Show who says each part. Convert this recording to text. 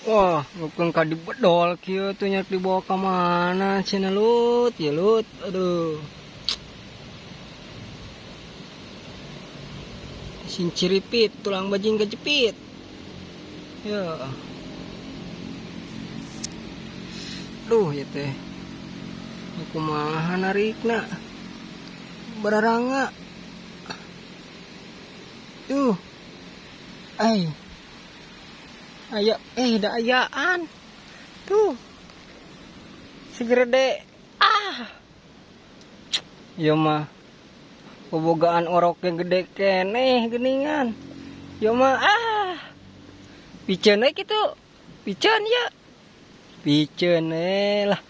Speaker 1: Wah, bukan kadi bedol kieu tuh nyak dibawa ke mana cenah Lut? Ya Lut, aduh. Sing ciripit, tulang bajing kejepit. Ya. Duh, ya teh. Kumaha narikna? Bararanga. Tuh. Ayo. Ayo, da ayaan. Tuh. Segede. Ah. Ya mah. Bobogaan orok yang gede keneh geningan. Ya mah piceun we kitu. Piceun ya. Piceun lah.